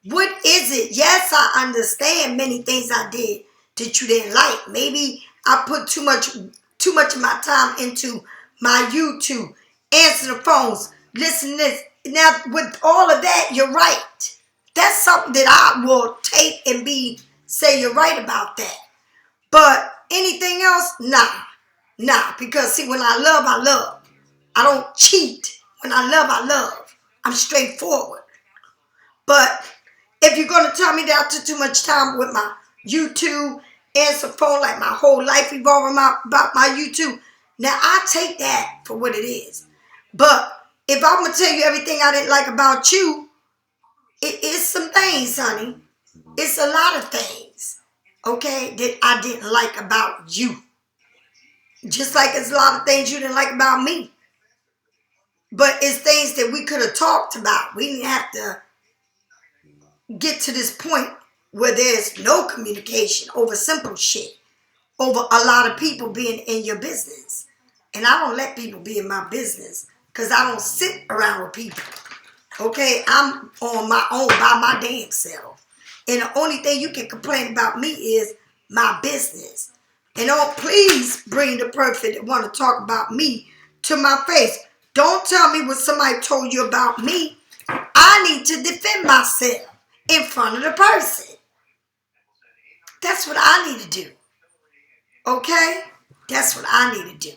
What is it? Yes, I understand many things I did that you didn't like. Maybe I put too much of my time into my you.To, answer the phones, listen to this. Now, with all of that, you're right. That's something that I will take and say you're right about that. But anything else, nah. Because see, when I love, I love. I don't cheat. When I love. I'm straightforward. But if you're going to tell me that I took too much time with my you.To, answer phone, like my whole life revolving about my you.To, now I take that for what it is. But if I'm going to tell you everything I didn't like about you, it is some things, honey. It's a lot of things, okay, that I didn't like about you. Just like it's a lot of things you didn't like about me. But it's things that we could have talked about. We didn't have to get to this point where there's no communication over simple shit, over a lot of people being in your business. And I don't let people be in my business because I don't sit around with people. Okay, I'm on my own by my damn self. And the only thing you can complain about me is my business. And don't please bring the person that want to talk about me to my face. Don't tell me what somebody told you about me. I need to defend myself in front of the person. That's what I need to do. Okay? That's what I need to do.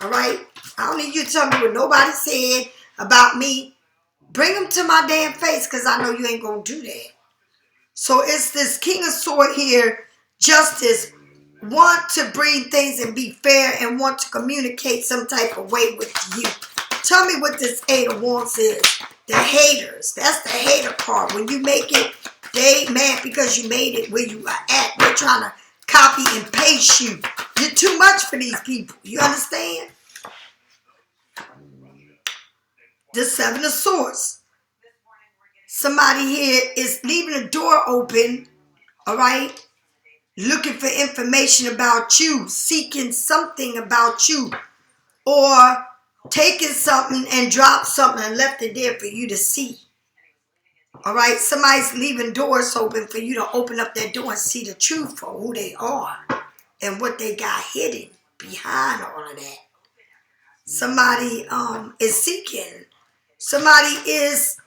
All right? I don't need you to tell me what nobody said about me. Bring them to my damn face because I know you ain't going to do that. So it's this King of Swords here, Justice, want to bring things and be fair and want to communicate some type of way with you. Tell me what this Eight of Wands is. The haters. That's the hater card. When you make it, they mad because you made it where you are at. They're trying to copy and paste you. You're too much for these people. You understand? The Seven of Swords. Somebody here is leaving the door open, all right? Looking for information about you, seeking something about you, or taking something and dropped something and left it there for you to see. All right? Somebody's leaving doors open for you to open up that door and see the truth for who they are and what they got hidden behind all of that. Somebody is seeking. Somebody is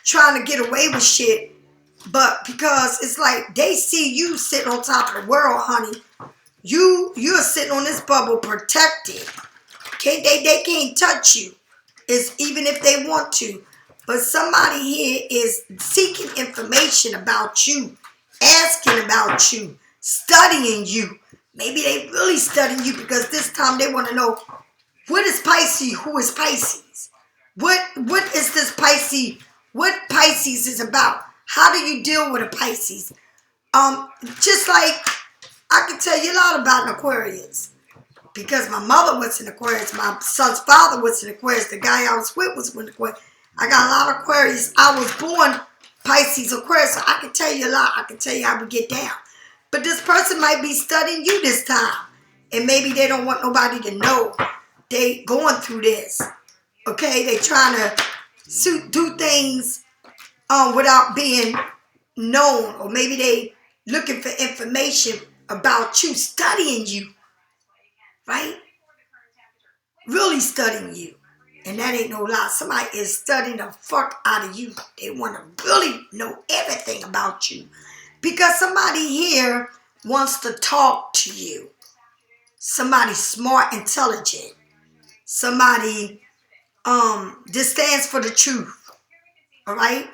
trying to get away with shit, but because it's like they see you sitting on top of the world, honey. You're sitting on this bubble protected. Okay, they can't touch you. It's even if they want to. But somebody here is seeking information about you, asking about you, studying you. Maybe they really studying you because this time they want to know, what is Pisces? Who is Pisces? What is this Pisces? What Pisces is about? How do you deal with a Pisces? Just like I can tell you a lot about an Aquarius. Because my mother was an Aquarius. My son's father was an Aquarius. The guy I was with was an Aquarius. I got a lot of Aquarius. I was born Pisces Aquarius. So I can tell you a lot. I can tell you how we get down. But this person might be studying you this time. And maybe they don't want nobody to know they going through this. Okay? They trying to do things without being known. Or maybe they looking for information about you, studying you. Right? Really studying you. And that ain't no lie. Somebody is studying the fuck out of you. They want to really know everything about you. Because somebody here wants to talk to you. somebody smart, intelligent, somebody this stands for the truth. All right.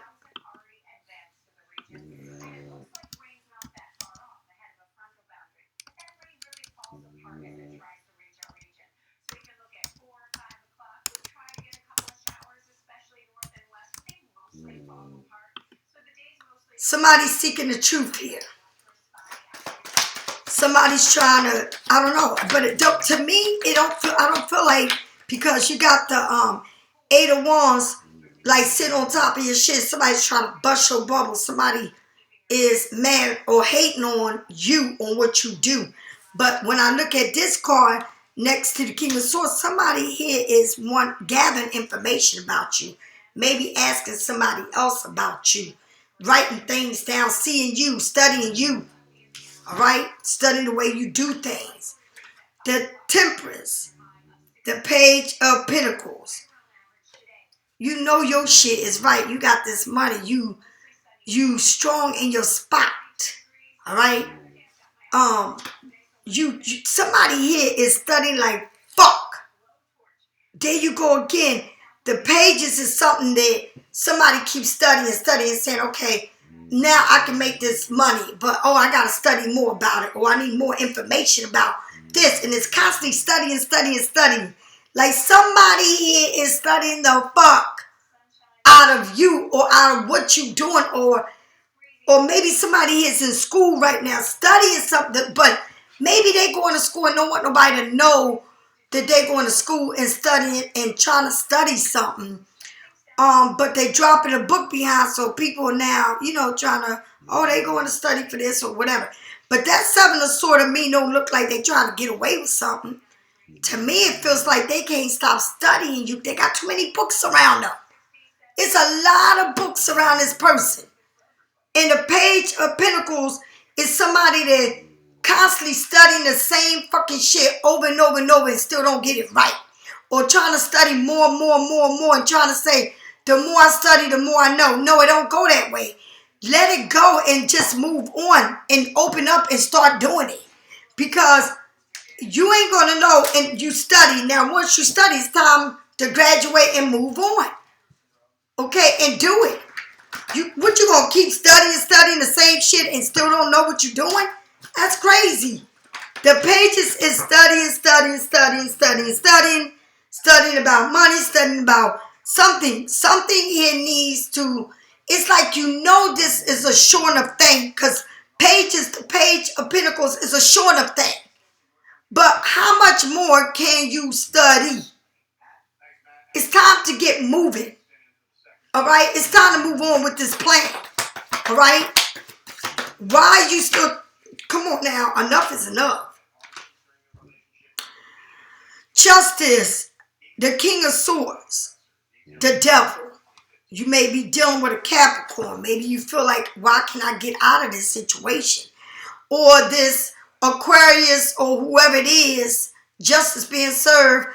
Somebody's seeking the truth here. Somebody's trying to, I don't know, but it don't, to me, I don't feel like, because you got the 8 of Wands, like sitting on top of your shit. Somebody's trying to bust your bubble. Somebody is mad or hating on you, on what you do. But when I look at this card next to the King of Swords, somebody here is gathering information about you. Maybe asking somebody else about you. Writing things down, seeing you, studying you. All right? Studying the way you do things. The Temperance. The Page of Pentacles. You know your shit is right. You got this money. You strong in your spot. All right? Somebody here is studying like fuck. There you go again. The pages is something that somebody keeps studying, saying, okay, now I can make this money, but oh, I gotta study more about it, or I need more information about this, and it's constantly studying. Like somebody here is studying the fuck out of you, or out of what you doing, or maybe somebody is in school right now studying something, but maybe they going to school and don't want nobody to know that they going to school and studying and trying to study something. But they dropping a book behind, so people are now, trying to, oh, they going to study for this or whatever. But that 7 of Swords to me don't look like they trying to get away with something. To me, it feels like they can't stop studying you. They got too many books around them. It's a lot of books around this person. And the Page of Pentacles is somebody that constantly studying the same fucking shit over and over and over and still don't get it right. Or trying to study more and trying to say, the more I study, the more I know. No, it don't go that way. Let it go and just move on and open up and start doing it. Because you ain't going to know, and you study. Now, once you study, it's time to graduate and move on. Okay, and do it. What you going to keep studying the same shit and still don't know what you're doing? That's crazy. The pages is studying about money, studying about something. Something here needs to, it's like this is a showing up thing, because the Page of Pentacles is a showing up thing. But how much more can you study? It's time to get moving. All right? It's time to move on with this plan. All right? Why are you still, come on now, enough is enough. Justice, the King of Swords, the Devil. You may be dealing with a Capricorn. Maybe you feel like, why can I get out of this situation? Or this Aquarius or whoever it is, justice being served.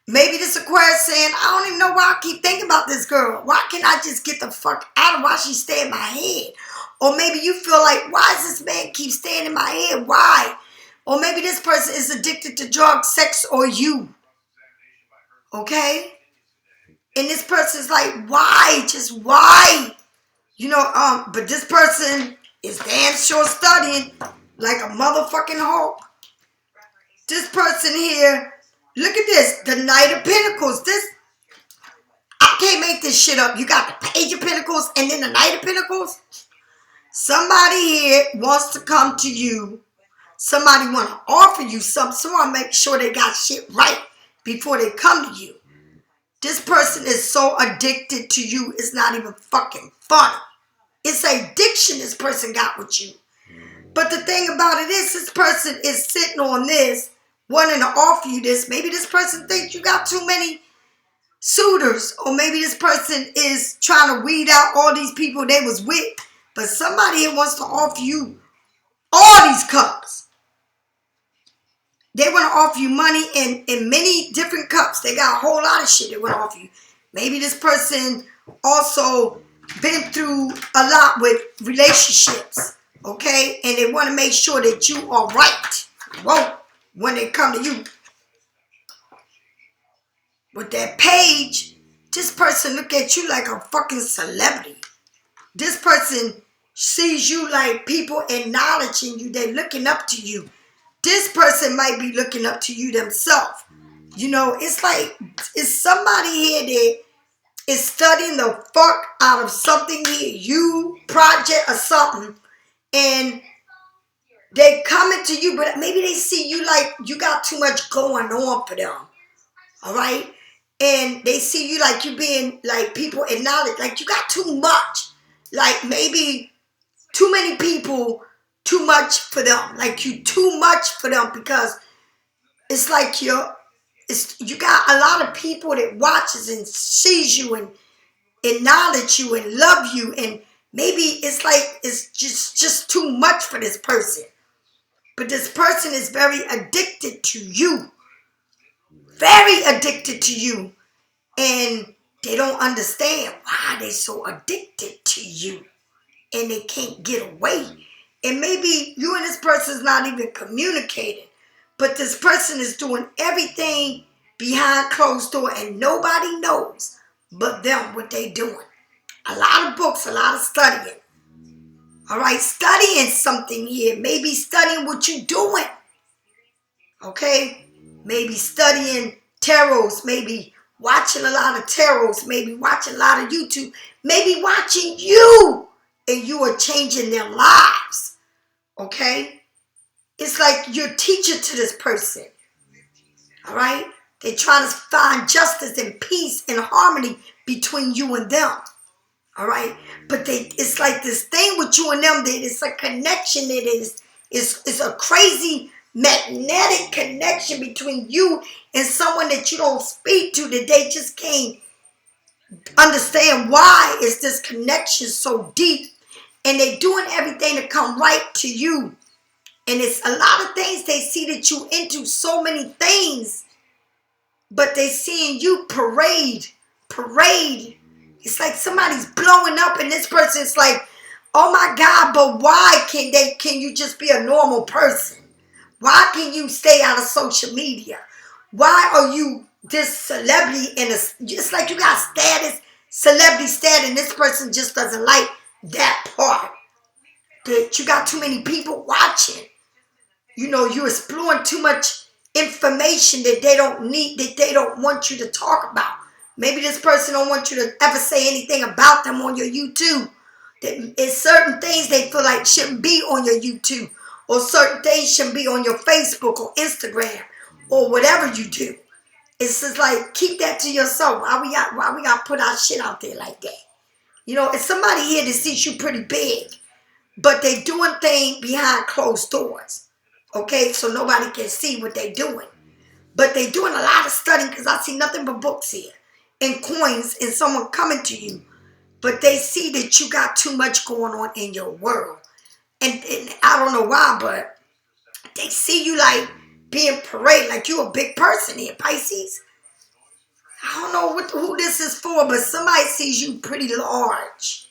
Maybe this Aquarius saying, I don't even know why I keep thinking about this girl. Why can't I just get the fuck out of why she stay in my head? Or maybe you feel like, why does this man keep staying in my head? Why? Or maybe this person is addicted to drugs, sex, or you. Okay? And this person's like, why? Just why? But this person is damn sure studying like a motherfucking hawk. This person here, look at this, the Knight of Pentacles. I can't make this shit up. You got the Page of Pentacles and then the Knight of Pentacles. Somebody here wants to come to you. Somebody want to offer you something. Someone make sure they got shit right before they come to you. This person is so addicted to you, it's not even fucking funny. It's an addiction this person got with you. But the thing about it is, this person is sitting on this, wanting to offer you this. Maybe this person thinks you got too many suitors. Or maybe this person is trying to weed out all these people they was with. But somebody here wants to offer you all these cups. They want to offer you money in many different cups. They got a whole lot of shit they want to offer you. Maybe this person also been through a lot with relationships, okay? And they want to make sure that you are right. Whoa, when they come to you with that page, this person look at you like a fucking celebrity. This person sees you like people acknowledging you. They looking up to you. This person might be looking up to you themselves. You know, it's like, it's somebody here that is studying the fuck out of something here, you, project or something, and they coming to you, but maybe they see you like you got too much going on for them. All right? And they see you like you being, like, people acknowledge, like you got too much. Like maybe too many people, too much for them. Like you too much for them, because it's like you got a lot of people that watches and sees you and acknowledge you and love you, and maybe it's like it's just too much for this person. But this person is very addicted to you. Very addicted to you. And they don't understand why they're so addicted to you. And they can't get away. And maybe you and this person is not even communicating. But this person is doing everything behind closed door and nobody knows but them what they doing. A lot of books, a lot of studying. All right, studying something here. Maybe studying what you're doing. Okay? Maybe studying tarots. Maybe watching a lot of tarots. Maybe watching a lot of YouTube. Maybe watching you. And you are changing their lives. Okay? It's like you're a teacher to this person. All right? They're trying to find justice and peace and harmony between you and them. All right? But it's like this thing with you and them that it's a connection that is a crazy magnetic connection between you and someone that you don't speak to, that they just can't understand why is this connection so deep. And they're doing everything to come right to you. And it's a lot of things they see that you into, so many things. But they seeing you parade. It's like somebody's blowing up and this person's like, oh my God, but why can you just be a normal person? Why can you stay out of social media? Why are you this celebrity it's like you got status, celebrity status, and this person just doesn't like that part. That you got too many people watching. You know, you're exploring too much information that they don't need, that they don't want you to talk about. Maybe this person don't want you to ever say anything about them on your YouTube. It's certain things they feel like shouldn't be on your YouTube. Or certain things shouldn't be on your Facebook or Instagram. Or whatever you do. It's just like, keep that to yourself. Why we got to put our shit out there like that? You know, it's somebody here that sees you pretty big. But they doing things behind closed doors. Okay? So nobody can see what they doing. But they doing a lot of studying, because I see nothing but books here. And coins and someone coming to you. But they see that you got too much going on in your world. And I don't know why, but they see you like being paraded, like you a big person here, Pisces. I don't know who this is for, but somebody sees you pretty large.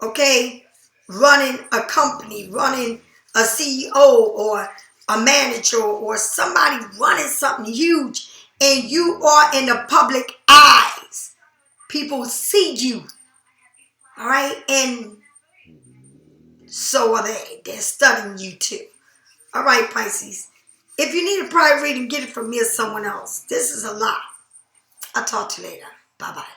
Okay? Running a company, running a CEO or a manager or somebody running something huge. And you are in the public eyes. People see you. All right? And so are they. They're studying you too. All right, Pisces. If you need a private reading, get it from me or someone else. This is a lot. I'll talk to you later. Bye-bye.